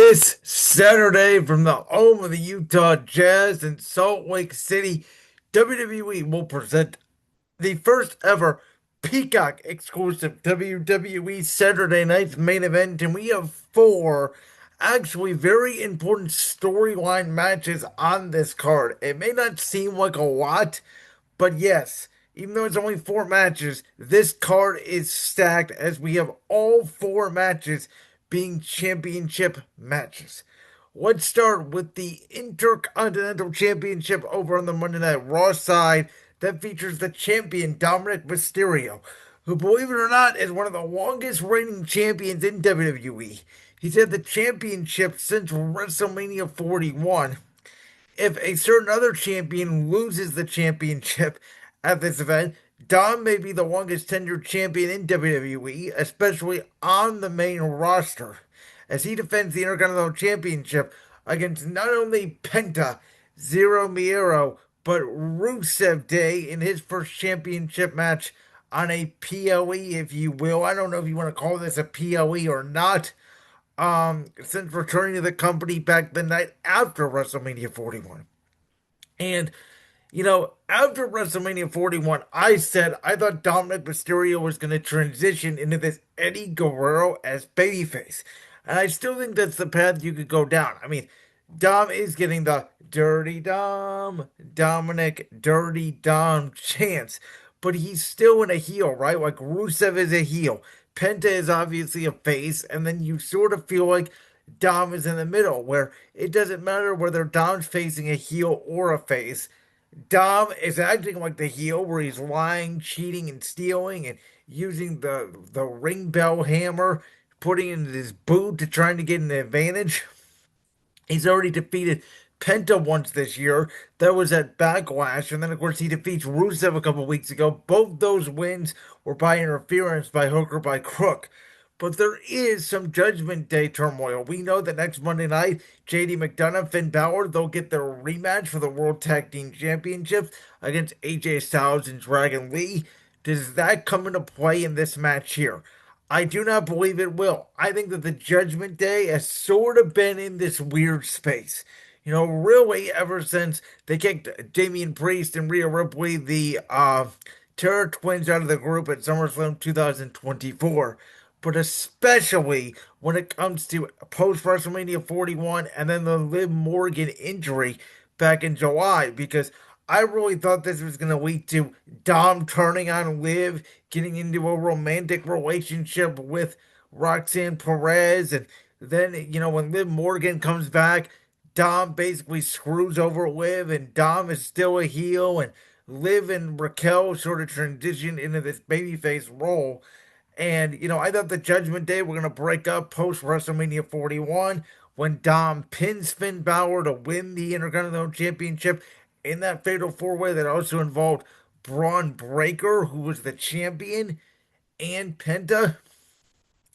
This Saturday from the home of the Utah Jazz in Salt Lake City, WWE will present the first ever Peacock exclusive WWE Saturday Night's main event, and we have four actually very important storyline matches on this card. It may not seem like a lot, but yes, even though it's only four matches, this card is stacked as we have all four matches being championship matches. Let's start with the Intercontinental Championship over on the Monday Night Raw side that features the champion Dominic Mysterio, who, believe it or not, is one of the longest reigning champions in WWE. He's had the championship since WrestleMania 41. If a certain other champion loses the championship at this event, Dom may be the longest tenured champion in WWE, especially on the main roster, as he defends the Intercontinental Championship against not only Penta, Zero Mieiro, but Rusev Day in his first championship match on a PLE, if you will. I don't know if you want to call this a PLE or not, since returning to the company back the night after WrestleMania 41. And, after WrestleMania 41, I said I thought Dominic Mysterio was going to transition into this Eddie Guerrero as babyface. And I still think that's the path you could go down. I mean, Dom is getting the Dirty Dom, Dominic, Dirty Dom chance, but he's still in a heel, right? Like Rusev is a heel. Penta is obviously a face, and then you sort of feel like Dom is in the middle, where it doesn't matter whether Dom's facing a heel or a face. Dom is acting like the heel, where he's lying, cheating, and stealing, and using the ring bell hammer, putting it in his boot to trying to get an advantage. He's already defeated Penta once this year. That was at Backlash. And then, of course, he defeats Rusev a couple weeks ago. Both those wins were by interference, by hook or by crook. But there is some Judgment Day turmoil. We know that next Monday night, JD McDonough, Finn Balor, they'll get their rematch for the World Tag Team Championships against AJ Styles and Dragon Lee. Does that come into play in this match here? I do not believe it will. I think that the Judgment Day has sort of been in this weird space. Really, ever since they kicked Damian Priest and Rhea Ripley, the Terror Twins, out of the group at SummerSlam 2024. But especially when it comes to post WrestleMania 41 and then the Liv Morgan injury back in July, because I really thought this was going to lead to Dom turning on Liv, getting into a romantic relationship with Roxanne Perez. And then, when Liv Morgan comes back, Dom basically screws over Liv, and Dom is still a heel. And Liv and Raquel sort of transition into this babyface role. And, I thought the Judgment Day were going to break up post WrestleMania 41 when Dom pins Finn Balor to win the Intercontinental Championship in that fatal four way that also involved Braun Breaker, who was the champion, and Penta.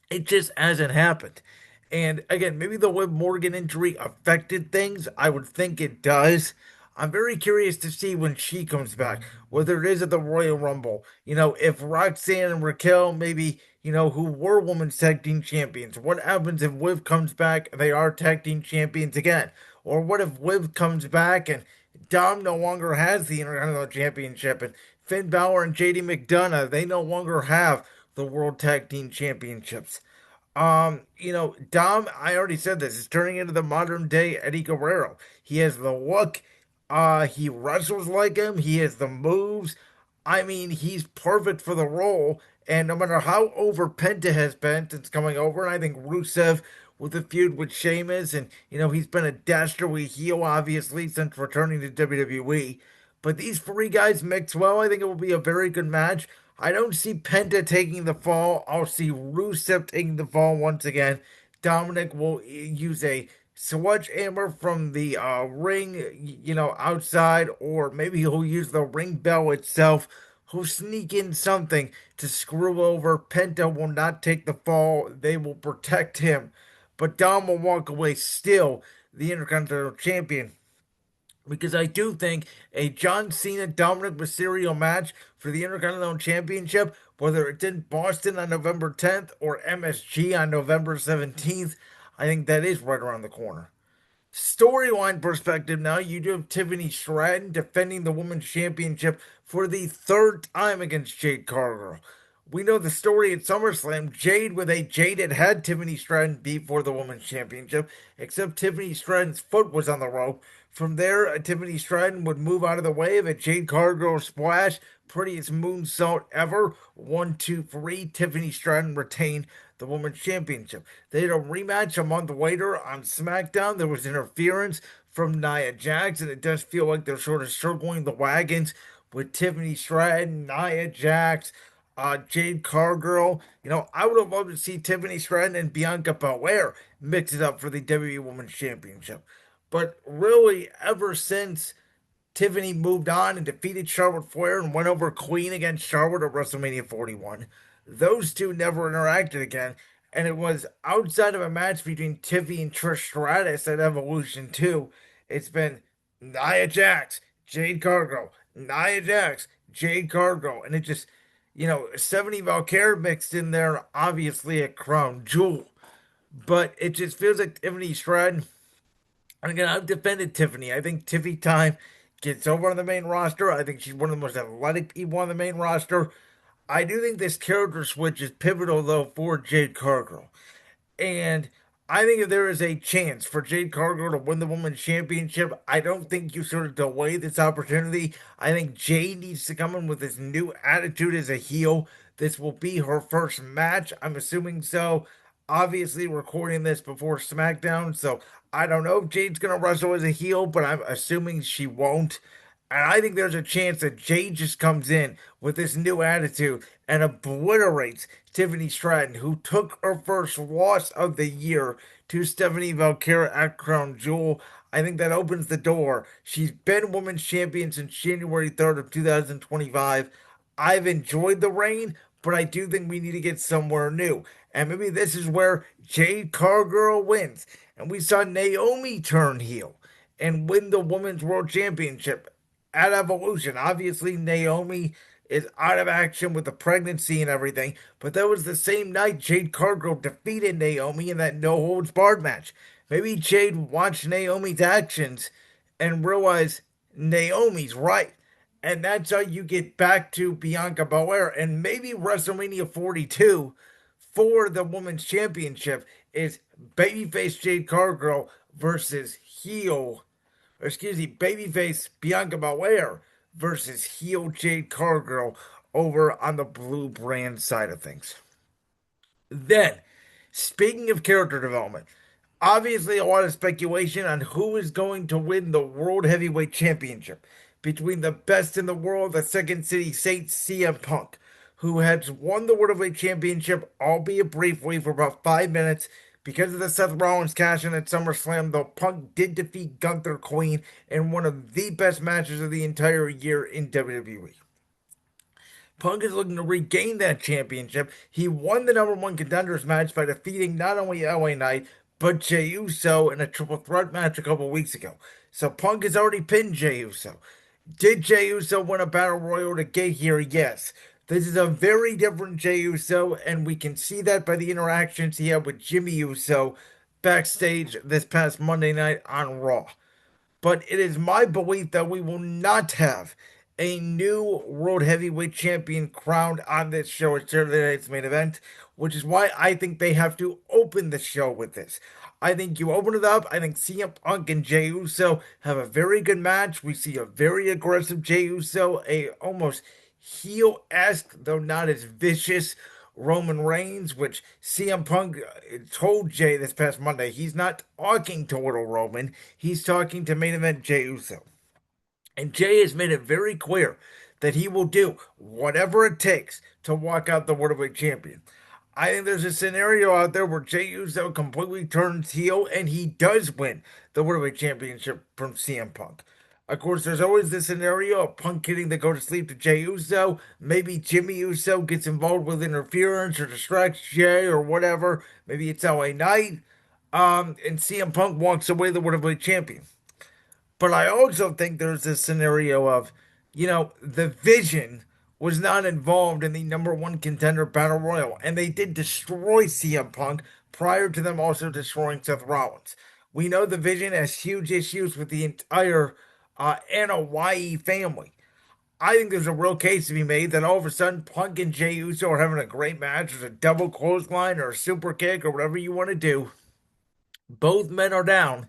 It just hasn't happened. And again, maybe the Liv Morgan injury affected things. I would think it does. I'm very curious to see when she comes back, whether it is at the Royal Rumble. If Roxanne and Raquel, maybe, who were women's tag team champions, what happens if Liv comes back and they are tag team champions again? Or what if Liv comes back and Dom no longer has the Intercontinental Championship, and Finn Balor and JD McDonough, they no longer have the World Tag Team Championships? Dom, I already said this, is turning into the modern day Eddie Guerrero. He has the look, he wrestles like him, he has the moves. I mean, he's perfect for the role. And no matter how over Penta has been since coming over, and I think Rusev with the feud with Sheamus, and he's been a dastardly heel obviously since returning to WWE. But these three guys mix well. I think it will be a very good match. I don't see Penta taking the fall. I'll see Rusev taking the fall once again. Dominic will use a sledgehammer from the ring, outside, or maybe he'll use the ring bell itself. He'll sneak in something to screw over. Penta will not take the fall. They will protect him. But Dom will walk away still the Intercontinental Champion. Because I do think a John Cena Dominic Mysterio match for the Intercontinental Championship, whether it's in Boston on November 10th or MSG on November 17th, I think that is right around the corner. Storyline perspective now, you do have Tiffany Stratton defending the women's championship for the third time against Jade Cargill. We know the story at SummerSlam. Jade had Tiffany Stratton beat for the women's championship, except Tiffany Stratton's foot was on the rope. From there, Tiffany Stratton would move out of the way of a Jade Cargill splash. Prettiest moonsault ever. 1, 2, 3. Tiffany Stratton retained the women's championship. They had a rematch a month later on SmackDown. There was interference from Nia Jax, and it does feel like they're sort of circling the wagons with Tiffany Stratton, Nia Jax, Jade Cargill. I would have loved to see Tiffany Stratton and Bianca Belair mix it up for the WWE Women's Championship. But really, ever since Tiffany moved on and defeated Charlotte Flair and went over clean against Charlotte at WrestleMania 41, those two never interacted again. And it was outside of a match between Tiffany and Trish Stratus at Evolution 2. It's been Nia Jax, Jade Cargill, Nia Jax, Jade Cargill. And it just, 70 Valkyrie mixed in there, obviously a crown jewel. But it just feels like Tiffany Stratton. And again, I've defended Tiffany. I think Tiffy Time gets over on the main roster. I think she's one of the most athletic people on the main roster. I do think this character switch is pivotal, though, for Jade Cargill. And I think if there is a chance for Jade Cargill to win the women's championship, I don't think you sort of delay this opportunity. I think Jade needs to come in with this new attitude as a heel. This will be her first match. I'm assuming so. Obviously, recording this before SmackDown, so I don't know if Jade's going to wrestle as a heel, but I'm assuming she won't. And I think there's a chance that Jade just comes in with this new attitude and obliterates Tiffany Stratton, who took her first loss of the year to Stephanie Valkyrie at Crown Jewel. I think that opens the door. She's been women's champion since January 3rd of 2025. I've enjoyed the reign, but I do think we need to get somewhere new. And maybe this is where Jade Cargill wins. And we saw Naomi turn heel and win the Women's World Championship at Evolution. Obviously, Naomi is out of action with the pregnancy and everything, but that was the same night Jade Cargill defeated Naomi in that no holds barred match. Maybe Jade watched Naomi's actions and realized Naomi's right. And that's how you get back to Bianca Belair. And maybe WrestleMania 42 for the Women's Championship is babyface Jade Cargill versus babyface Bianca Belair versus heel Jade Cargill over on the blue brand side of things. Then, speaking of character development, obviously a lot of speculation on who is going to win the World Heavyweight Championship between the best in the world, the Second City Saint CM Punk, who has won the World Heavyweight Championship, albeit briefly, for about 5 minutes. Because of the Seth Rollins cash in at SummerSlam, though, Punk did defeat Gunther Queen in one of the best matches of the entire year in WWE. Punk is looking to regain that championship. He won the number one contenders match by defeating not only LA Knight, but Jey Uso in a triple threat match a couple weeks ago. So Punk has already pinned Jey Uso. Did Jey Uso win a battle royal to get here? Yes. This is a very different Jey Uso, and we can see that by the interactions he had with Jimmy Uso backstage this past Monday night on Raw. But it is my belief that we will not have a new World Heavyweight Champion crowned on this show at Saturday night's main event, which is why I think they have to open the show with this. I think you open it up. I think CM Punk and Jey Uso have a very good match. We see a very aggressive Jey Uso, a almost heel-esque, though not as vicious, Roman Reigns, which CM Punk told Jey this past Monday. He's not talking to little Roman. He's talking to main event Jey Uso. And Jey has made it very clear that he will do whatever it takes to walk out the World Heavyweight Champion. I think there's a scenario out there where Jey Uso completely turns heel and he does win the World Heavyweight Championship from CM Punk. Of course, there's always the scenario of Punk getting to go to sleep to Jey Uso. Maybe Jimmy Uso gets involved with interference or distracts Jey or whatever. Maybe it's LA Knight. And CM Punk walks away the World Heavyweight Champion. But I also think there's this scenario of, the Vision was not involved in the number one contender battle royal, and they did destroy CM Punk prior to them also destroying Seth Rollins. We know the Vision has huge issues with the entire Hawaii family. I think there's a real case to be made that all of a sudden Punk and Jey Uso are having a great match. There's a double clothesline or a super kick or whatever you want to do. Both men are down.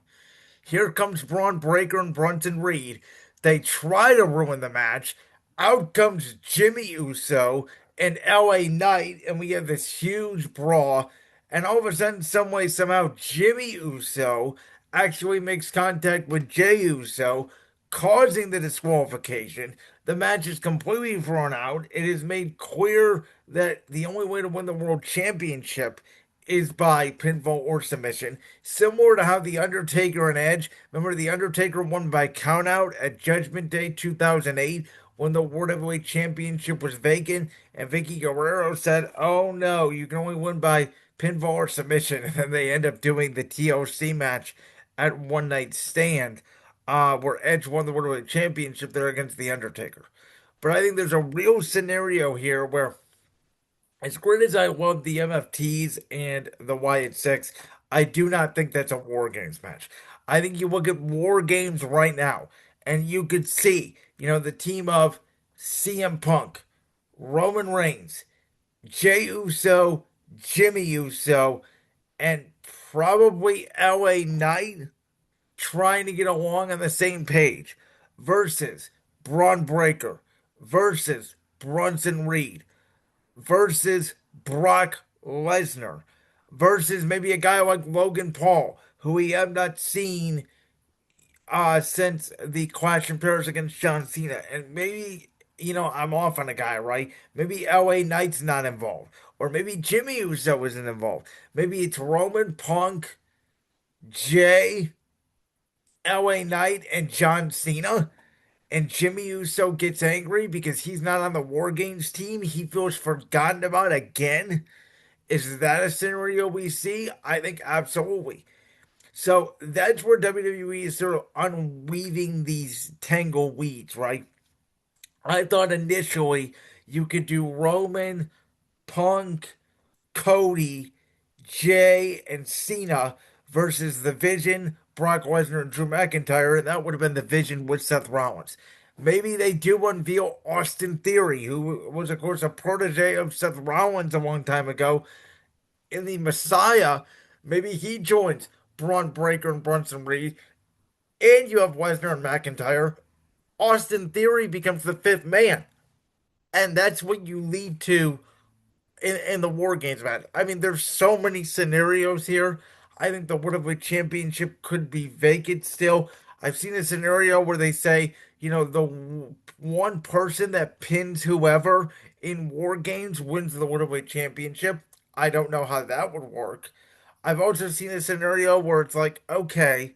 Here comes Braun Breaker and Brunson Reed. They try to ruin the match. Out comes Jimmy Uso and LA Knight, and we have this huge brawl. And all of a sudden, some way, somehow, Jimmy Uso actually makes contact with Jey Uso, causing the disqualification. The match is completely thrown out. It is made clear that the only way to win the world championship is by pinfall or submission, similar to how The Undertaker and Edge. Remember, The Undertaker won by countout at Judgment Day 2008 when the World Heavyweight Championship was vacant, and Vicky Guerrero said, "Oh no, you can only win by pinfall or submission." And then they end up doing the TLC match at One Night Stand, where Edge won the World Heavyweight Championship there against The Undertaker. But I think there's a real scenario here where, as great as I love the MFTs and the Wyatt Six, I do not think that's a War Games match. I think you look at War Games right now, and you could see, the team of CM Punk, Roman Reigns, Jey Uso, Jimmy Uso, and probably LA Knight trying to get along on the same page versus Braun Breaker versus Brunson Reed versus Brock Lesnar versus maybe a guy like Logan Paul, who we have not seen since the Clash in Paris against John Cena. And maybe, I'm off on a guy, right? Maybe LA Knight's not involved. Or maybe Jimmy Uso isn't involved. Maybe it's Roman, Punk, Jay, LA Knight, and John Cena. And Jimmy Uso gets angry because he's not on the War Games team. He feels forgotten about again. Is that a scenario we see? I think absolutely. So that's where WWE is sort of unweaving these tangle weeds, right? I thought initially you could do Roman, Punk, Cody, Jay, and Cena versus the Vision, Brock Lesnar, and Drew McIntyre, and that would have been the Vision with Seth Rollins. Maybe they do unveil Austin Theory, who was, of course, a protege of Seth Rollins a long time ago, in the Messiah. Maybe he joins Braun Breaker and Brunson Reed, and you have Lesnar and McIntyre. Austin Theory becomes the fifth man, and that's what you lead to in the War Games match. I mean, there's so many scenarios here. I think the World Heavyweight Championship could be vacant still. I've seen a scenario where they say, the one person that pins whoever in War Games wins the World Heavyweight Championship. I don't know how that would work. I've also seen a scenario where it's like, okay,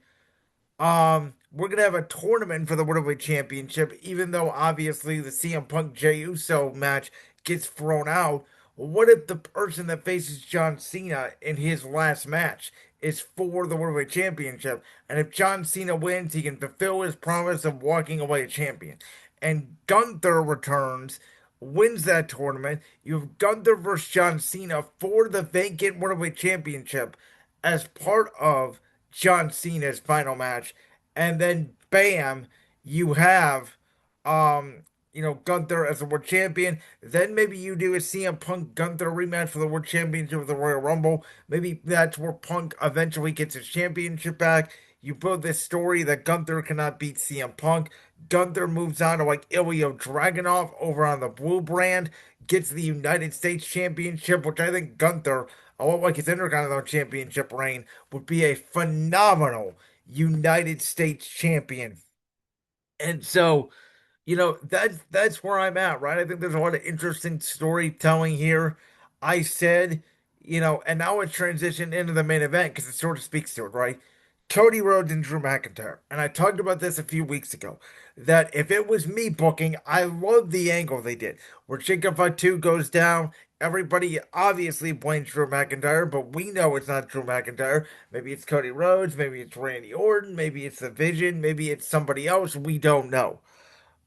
we're gonna have a tournament for the World Heavyweight Championship, even though obviously the CM Punk Jey Uso match gets thrown out. Well, what if the person that faces John Cena in his last match is for the World Heavyweight Championship? And if John Cena wins, he can fulfill his promise of walking away a champion. And Gunther returns, wins that tournament. You have Gunther versus John Cena for the vacant World Heavyweight Championship as part of John Cena's final match. And then bam, you have Gunther as the world champion. Then maybe you do a CM Punk Gunther rematch for the world championship of the Royal Rumble. Maybe that's where Punk eventually gets his championship back. You build this story that Gunther cannot beat CM Punk. Gunther moves on to like Ilya Dragunov over on the Blue brand, gets the United States Championship, which I think Gunther, a lot like his Intercontinental Championship reign, would be a phenomenal United States champion. And so, that's where I'm at, right? I think there's a lot of interesting storytelling here. I said, and now it's transitioned into the main event because it sort of speaks to it, right? Cody Rhodes and Drew McIntyre. And I talked about this a few weeks ago that if it was me booking, I love the angle they did where Chicken Fatu goes down. Everybody obviously blames Drew McIntyre, but we know it's not Drew McIntyre. Maybe it's Cody Rhodes, maybe it's Randy Orton, maybe it's the Vision, maybe it's somebody else. We don't know.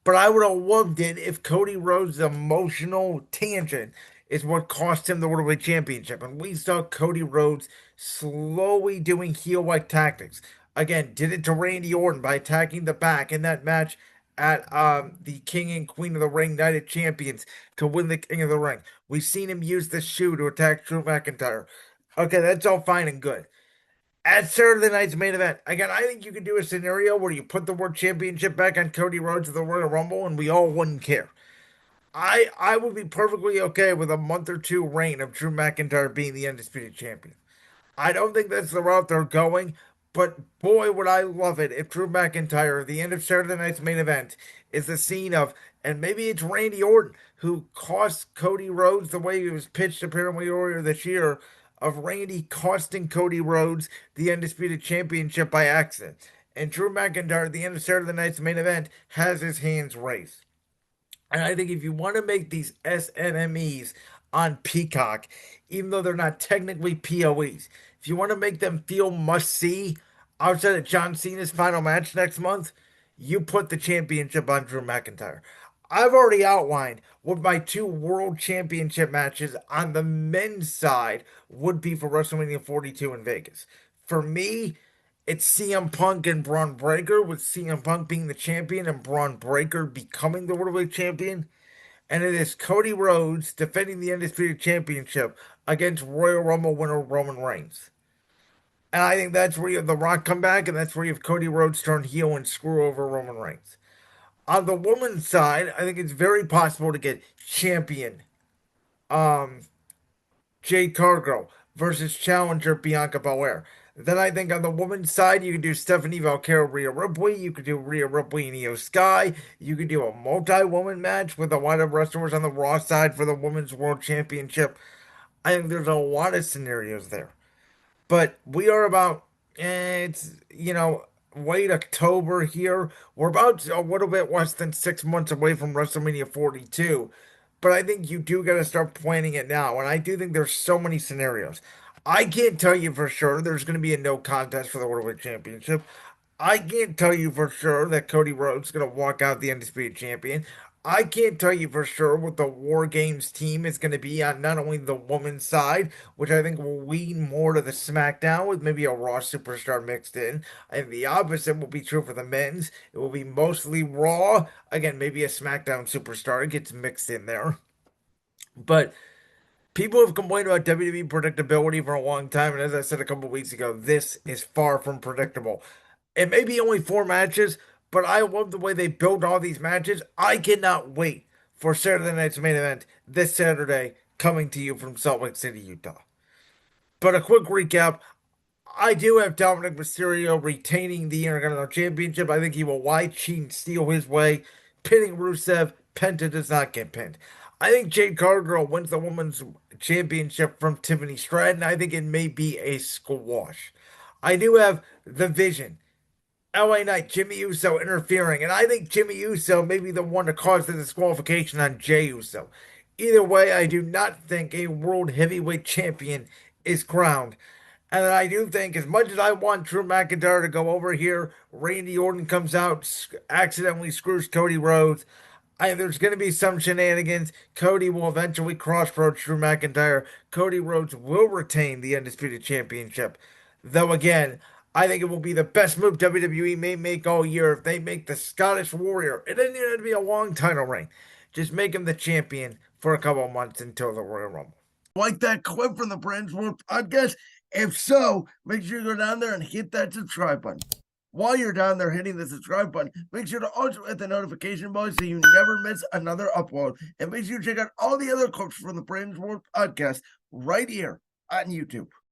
But I would have loved it if Cody Rhodes' emotional tangent is what cost him the World Heavyweight Championship. And we saw Cody Rhodes slowly doing heel-like tactics. Again, did it to Randy Orton by attacking the back in that match at the King and Queen of the Ring Night of Champions to win the King of the Ring. We've seen him use the shoe to attack Drew McIntyre. Okay, that's all fine and good. At Saturday night's main event, again, I think you could do a scenario where you put the World Championship back on Cody Rhodes at the Royal Rumble and we all wouldn't care. I would be perfectly okay with a month or two reign of Drew McIntyre being the undisputed champion. I don't think that's the route they're going, but boy, would I love it if Drew McIntyre, the end of Saturday night's main event, is the scene of, and maybe it's Randy Orton who cost Cody Rhodes the way he was pitched apparently earlier this year, of Randy costing Cody Rhodes the undisputed championship by accident. And Drew McIntyre, at the end of Saturday night's main event, has his hands raised. And I think if you want to make these SNMEs on Peacock, even though they're not technically POEs, if you want to make them feel must see outside of John Cena's final match next month, you put the championship on Drew McIntyre. I've already outlined what my two world championship matches on the men's side would be for WrestleMania 42 in Vegas. For me, it's CM Punk and Braun Breaker, with CM Punk being the champion and Braun Breaker becoming the World Heavyweight Champion. And it is Cody Rhodes defending the Undisputed Championship against Royal Rumble winner Roman Reigns. And I think that's where you have The Rock come back, and that's where you have Cody Rhodes turn heel and screw over Roman Reigns. On the women's side, I think it's very possible to get champion Jade Cargill versus challenger Bianca Belair. Then I think on the women's side, you could do Stephanie Valkyrie, Rhea Ripley. You could do Rhea Ripley and Io Sky. You could do a multi-woman match with a lot of wrestlers on the Raw side for the Women's World Championship. I think there's a lot of scenarios there. But we are about, it's, late October here. We're about a little bit less than 6 months away from WrestleMania 42. But I think you do got to start planning it now. And I do think there's so many scenarios. I can't tell you for sure there's going to be a no contest for the World Heavyweight Championship. I can't tell you for sure that Cody Rhodes is going to walk out the undisputed champion. I can't tell you for sure what the War Games team is going to be on not only the women's side, which I think will lean more to the SmackDown with maybe a Raw superstar mixed in. I think the opposite will be true for the men's. It will be mostly Raw. Again, maybe a SmackDown superstar gets mixed in there. But people have complained about WWE predictability for a long time, and as I said a couple weeks ago, this is far from predictable. It may be only 4 matches, but I love the way they build all these matches. I cannot wait for Saturday night's main event this Saturday, coming to you from Salt Lake City, Utah. But a quick recap. I do have Dominic Mysterio retaining the Intercontinental Championship. I think he will lie, cheat, and steal his way, pinning Rusev. Penta does not get pinned. I think Jade Cargill wins the Women's Championship from Tiffany Stratton. I think it may be a squash. I do have the Vision, LA Knight, Jimmy Uso interfering, and I think Jimmy Uso may be the one to cause the disqualification on Jey Uso. Either way, I do not think a World Heavyweight Champion is crowned. And I do think, as much as I want Drew McIntyre to go over here, Randy Orton comes out, accidentally screws Cody Rhodes. There's going to be some shenanigans. Cody will eventually crossroads Drew McIntyre. Cody Rhodes will retain the Undisputed Championship. Though, again, I think it will be the best move WWE may make all year if they make the Scottish Warrior. It doesn't even have to be a long title reign. Just make him the champion for a couple of months until the Royal Rumble. Like that clip from the Brand's World Podcast? If so, make sure you go down there and hit that subscribe button. While you're down there hitting the subscribe button, make sure to also hit the notification bell so you never miss another upload. And make sure you check out all the other clips from the Brand's World Podcast right here on YouTube.